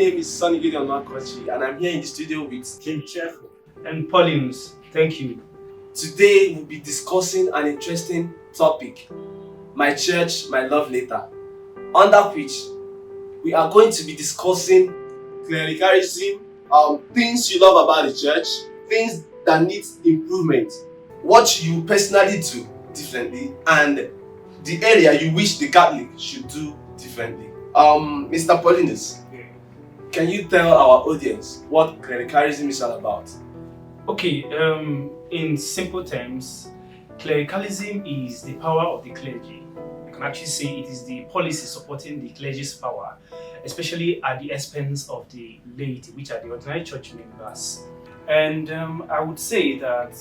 name is Gideon Makouchi, and I'm here in the studio with Cheerful and Paulinus. Thank you. Today we'll be discussing an interesting topic: my church, my love letter. Under which we are going to be discussing clericalism, things you love about the church, things that need improvement, what you personally do differently, and the area you wish the Catholic should do differently. Mr. Paulinus, can you tell our audience what clericalism is all about? Okay, in simple terms, clericalism is the power of the clergy. You can actually say it is the policy supporting the clergy's power, especially at the expense of the laity, which are the ordinary church members. And I would say that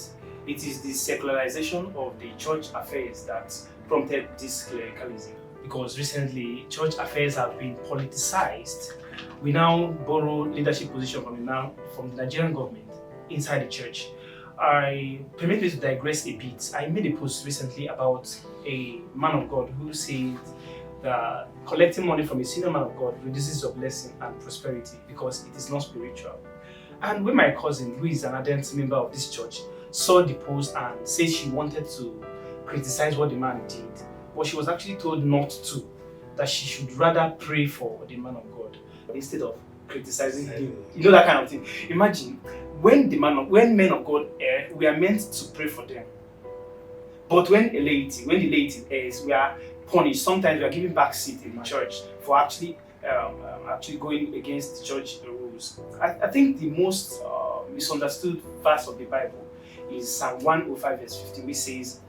it is the secularization of the church affairs that prompted this clericalism. Because recently, church affairs have been politicized. We now borrow leadership position from the Nigerian government inside the church. Permit me to digress a bit. I made a post recently about a man of God who said that collecting money from a senior man of God reduces your blessing and prosperity because it is not spiritual. And when my cousin, who is an ardent member of this church, saw the post and said she wanted to criticize what the man did, but she was actually told not to, that she should rather pray for the man of God instead of criticizing him. You know, that kind of thing. Imagine when men of God err, we are meant to pray for them. But when the laity errs, we are punished. Sometimes we are given back seat in the church for actually going against the church rules. I think the most misunderstood verse of the Bible is Psalm 105 verse 15, which says,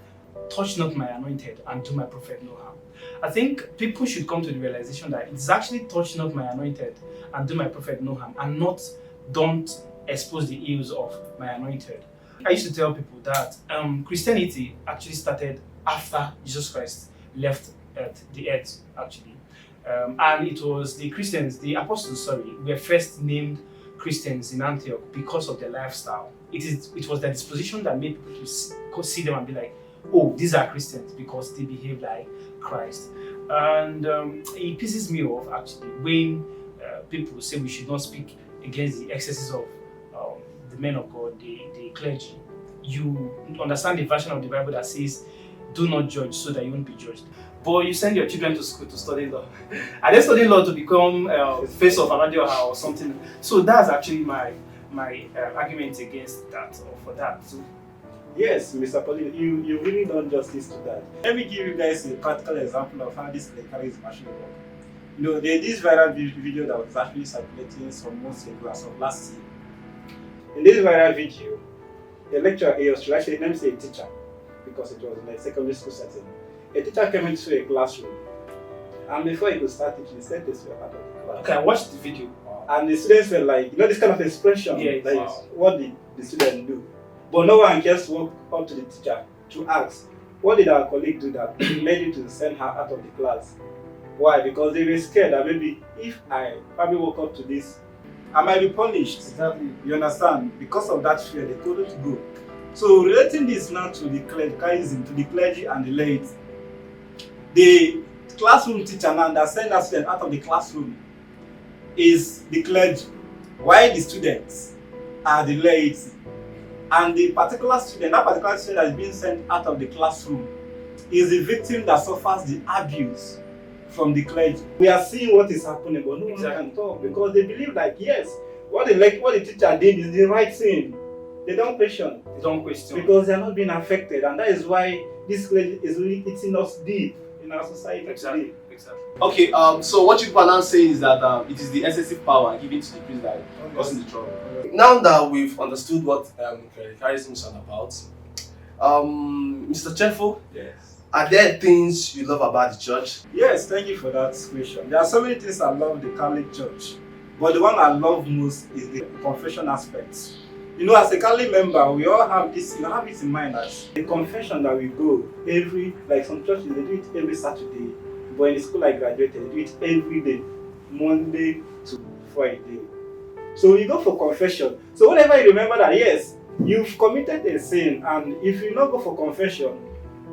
"Touch not my anointed and do my prophet no harm." I think people should come to the realization that it's actually touch not my anointed and do my prophet no harm, and not don't expose the ills of my anointed. I used to tell people that Christianity actually started after Jesus Christ left the earth, actually. And it was the apostles, were first named Christians in Antioch because of their lifestyle. It was their disposition that made people to see them and be like, oh, these are Christians because they behave like Christ. And it pisses me off actually when people say we should not speak against the excesses of the men of God, the clergy. You understand the version of the Bible that says, do not judge so that you won't be judged. But you send your children to school to study law. Are they studying law to become face of an audio or something? So that's actually my argument against that, or for that. So, yes, Mr. Paulinus, you really done justice to that. Let me give you guys a practical example of how this clericalism actually works. You know, there's this viral video that was actually circulating some months ago as of last year. In this viral video, the lecturer, actually, let me say a teacher, because it was in a secondary school setting. A teacher came into a classroom, and before he could start teaching, the students were part of the class. Okay, I watched the video. And the students were like, you know, this kind of expression, what did the student do? But no one just walked up to the teacher to ask, what did our colleague do that led you to send her out of the class? Why? Because they were scared that maybe if I probably walk up to this, I might be punished. Exactly. You understand? Because of that fear, they couldn't go. So relating this now to the clericalism, to the clergy and the laity, the classroom teacher now that sent that student out of the classroom is the clergy, while the students are the laity. And the particular student, that is being sent out of the classroom, is the victim that suffers the abuse from the clergy. We are seeing what is happening, but no one can talk because they believe that yes, what the teacher did is the right thing. They don't question. Because they are not being affected, and that is why this clergy is really eating us deep in our society today. Exactly. Okay, so what you are now saying is that it is the excessive power given to the priest that causing the trouble. Now that we've understood what clericalism is all about, Mr. Cheerful, yes. Are there things you love about the church? Yes, thank you for that question. There are so many things I love the Catholic Church, but the one I love most is the confession aspect. You know, as a Catholic member, we all have this, have it in mind that the confession that we go like some churches, they do it every Saturday, but in the school I graduated, they do it every day, Monday to Friday. So you go for confession. So whenever you remember that, yes, you've committed a sin, and if you not go for confession,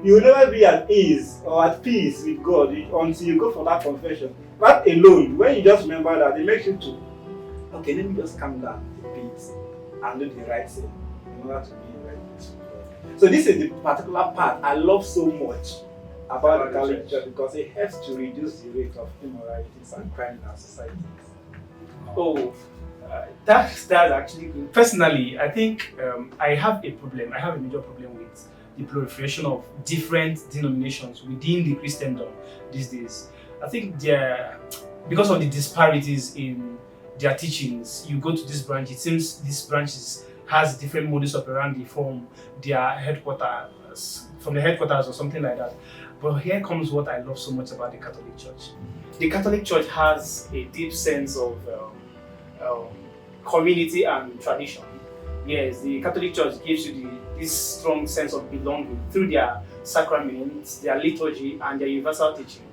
you will never be at ease or at peace with God until you go for that confession. That alone, when you just remember that, it makes you to okay, let me just calm down a bit and do the right thing in order to be in the right place with God. So this is the particular part I love so much about the Catholic Church because it helps to reduce the rate of immoralities and crime in our societies. Oh, that's actually good. Personally, I think I have a problem. I have a major problem with the proliferation of different denominations within the Christendom these days. I think because of the disparities in their teachings, you go to this branch, it seems this branch has different modus operandi from their headquarters, or something like that. But here comes what I love so much about the Catholic Church. The Catholic Church has a deep sense of community and tradition. Yes, the Catholic Church gives you this strong sense of belonging through their sacraments, their liturgy, and their universal teaching.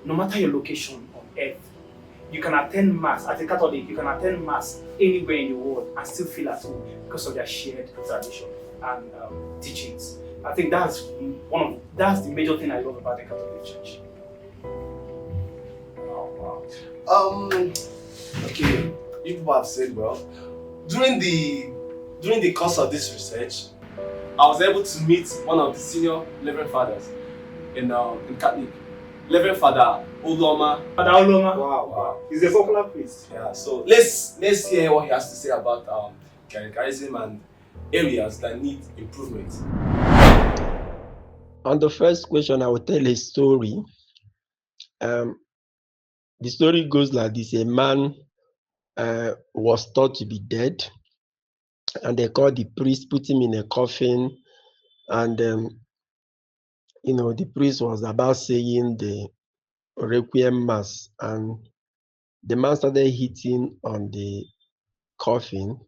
No matter your location on earth, you can attend Mass. As a Catholic, you can attend Mass anywhere in the world and still feel at home because of their shared tradition and teachings. I think that's the major thing I love about the Catholic Church. Okay, you people have said well. During the course of this research, I was able to meet one of the senior Reverend Fathers in Catholic, Reverend Father Oloma. Father Oloma. Wow. He's a popular priest. Yeah, so let's hear what he has to say about clericalism and areas that need improvement. On the first question, I will tell a story. The story goes like this: a man was thought to be dead, and they called the priest, put him in a coffin, and the priest was about saying the Requiem Mass, and the man started hitting on the coffin,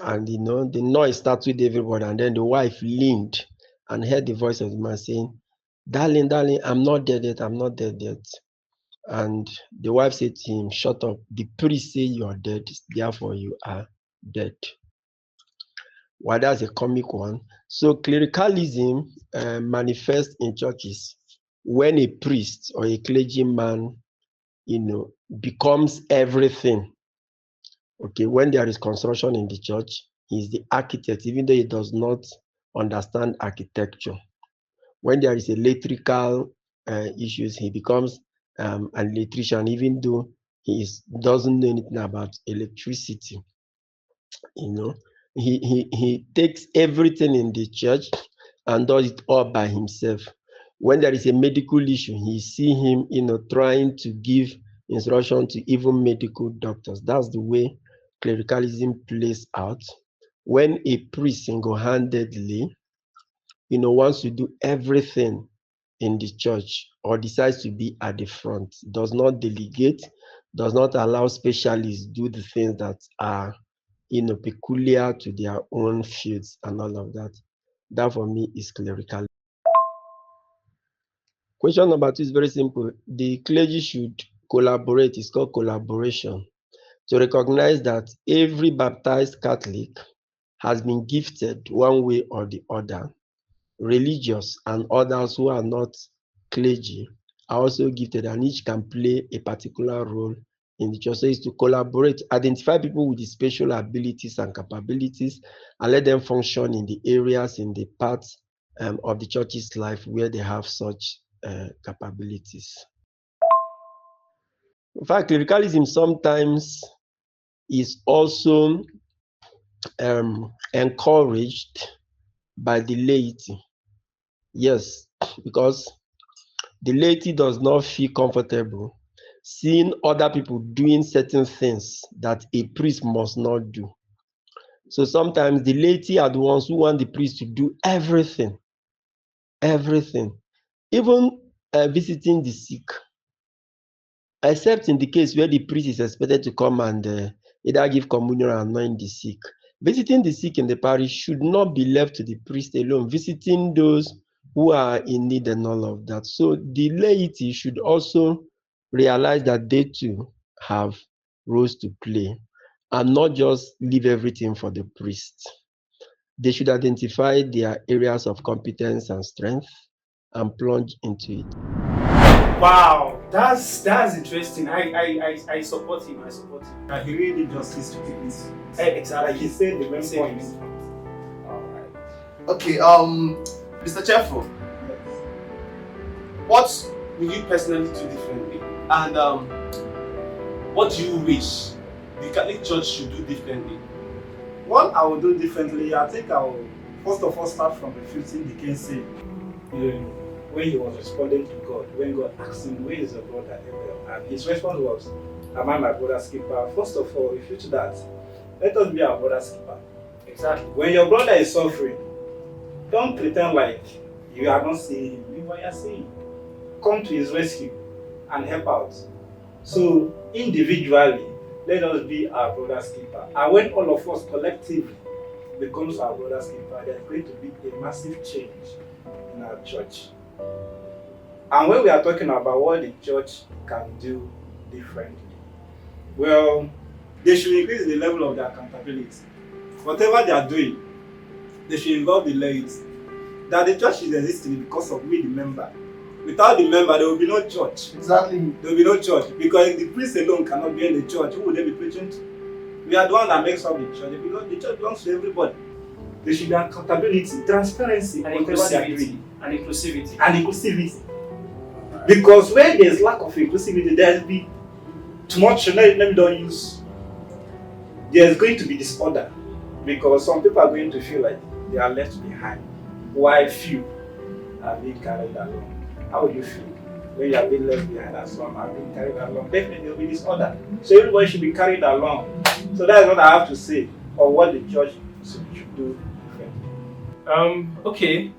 and the noise startled everybody, and then the wife leaned and heard the voice of the man saying, darling, I'm not dead yet, I'm not dead yet. And the wife said to him, shut up, the priest say you are dead, therefore you are dead. Well, that's a comic one. So clericalism manifests in churches when a priest or a clergyman, becomes everything. Okay, when there is construction in the church, he's the architect, even though he does not understand architecture. When there is electrical issues, he becomes an electrician, even though he doesn't know anything about electricity. He takes everything in the church and does it all by himself. When there is a medical issue, he see him, trying to give instruction to even medical doctors. That's the way clericalism plays out. When a priest single-handedly, wants to do everything in the church or decides to be at the front, does not delegate, does not allow specialists do the things that are peculiar to their own fields and all of that. That for me is clerical. Question number 2 is very simple. The clergy should collaborate. It's called collaboration. To recognize that every baptized Catholic has been gifted one way or the other. Religious and others who are not clergy are also gifted, and each can play a particular role in the church. So it's to collaborate, identify people with the special abilities and capabilities, and let them function in the areas, in the parts of the church's life where they have such capabilities. In fact, clericalism sometimes is also encouraged by the laity. Yes, because the laity does not feel comfortable seeing other people doing certain things that a priest must not do. So sometimes the laity are the ones who want the priest to do everything, even visiting the sick, except in the case where the priest is expected to come and either give communion or anoint the sick. Visiting the sick in the parish should not be left to the priest alone. Visiting those who are in need and all of that. So the laity should also realize that they too have roles to play and not just leave everything for the priest. They should identify their areas of competence and strength and plunge into it. Wow, that's interesting. I support him. And he really did justice to it. Exactly. Like he said the main point. Alright. Okay, Mr. Cheerful, what will you personally do differently? And what do you wish the Catholic Church should do differently? What I will do differently, I think I will first of all start from refuting the king said. When he was responding to God, when God asked him, where is your brother Abel? And his response was, am I my brother's keeper? First of all, refute that. Let us be our brother's keeper. Exactly. When your brother is suffering, don't pretend like you are not seeing him. You are seeing. Come to his rescue and help out. So individually, let us be our brother's keeper. And when all of us collectively becomes our brother's keeper, there's going to be a massive change in our church. And when we are talking about what the church can do differently, well, they should increase the level of their accountability. Whatever they are doing, they should involve the laity. That the church is existing because of we, the member. Without the member, there will be no church. Exactly. There will be no church. Because if the priest alone cannot be in the church, who will they be preaching to? We are the one that makes up the church. The church belongs to everybody. There should be accountability, transparency, and inclusivity. Because where there's lack of inclusivity, there's be too much. Let me don't use. There's going to be disorder because some people are going to feel like they are left behind, while few are being carried along. How would you feel when you are being left behind and some are being carried along? Definitely there will be disorder. So everybody should be carried along. So that's what I have to say on what the church should do differently. Okay.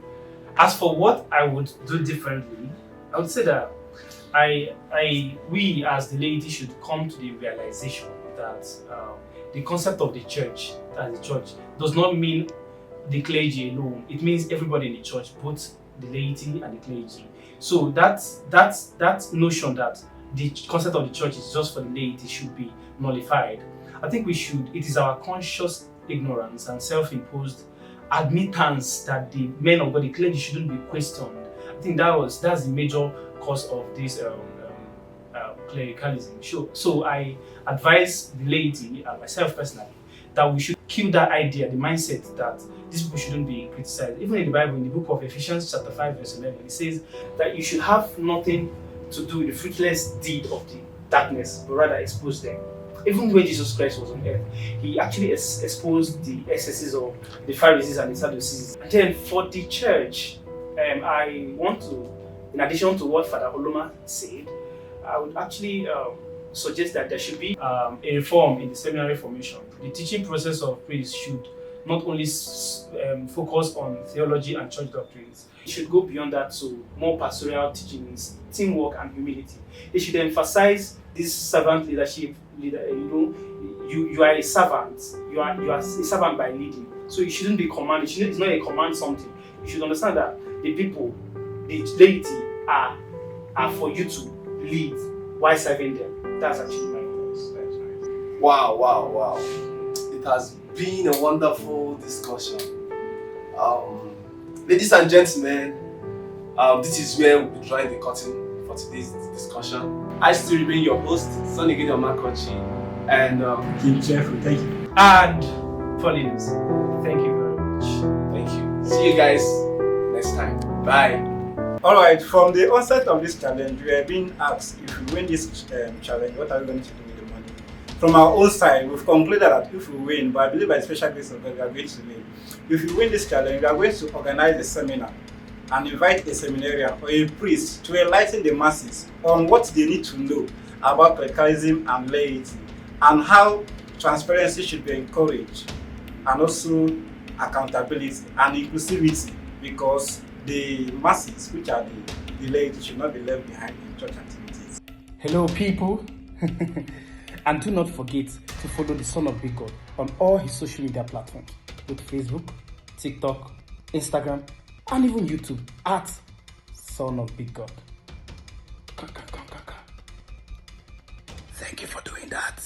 As for what I would do differently, I would say that we as the laity should come to the realization that the concept of the church, as the church, does not mean the clergy alone. It means everybody in the church, both the laity and the clergy. So that notion that the concept of the church is just for the laity should be nullified. I think it is our conscious ignorance and self-imposed admittance that the men of God, the clergy, shouldn't be questioned. I think that's the major cause of this clericalism. So I advise the laity and myself personally that we should kill that idea, the mindset that these people shouldn't be criticized. Even in the Bible, in the book of Ephesians chapter 5 verse 11, it says that you should have nothing to do with the fruitless deed of the darkness, but rather expose them. Even when Jesus Christ was on earth, he actually exposed the excesses of the Pharisees and the Sadducees. And then for the church, I want to, in addition to what Father Oloma said, I would actually suggest that there should be a reform in the seminary formation. The teaching process of priests should not only focus on theology and church doctrines. It should go beyond that to more pastoral teachings, teamwork and humility. They should emphasize this servant leadership. You are a servant. You are a servant by leading. So you shouldn't be commanded. It's not a command something. You should understand that the people, the laity, are for you to lead while serving them. That's actually my thoughts. That's nice. Wow. It has been a wonderful discussion. Ladies and gentlemen, this is where we'll be drawing the curtain for today's discussion. I still remain your host, Gideon Makouchi, and Cheerful, thank you. And Paulinus, thank you very much. Thank you. See you guys next time. Bye. Alright, from the onset of this challenge, we are being asked if we win this challenge, what are we going to do with the money? From our own side, we've concluded that if we win, but I believe by the special grace of God, we are going to win. If we win this challenge, we are going to organize a seminar and invite a seminarian or a priest to enlighten the masses on what they need to know about clericalism and laity and how transparency should be encouraged and also accountability and inclusivity, because the masses, which are the laity, should not be left behind in church activities. Hello people, and do not forget to follow the Son of Big God on all his social media platforms, both Facebook, TikTok, Instagram, and even YouTube at Son of Big God. Thank you for doing that.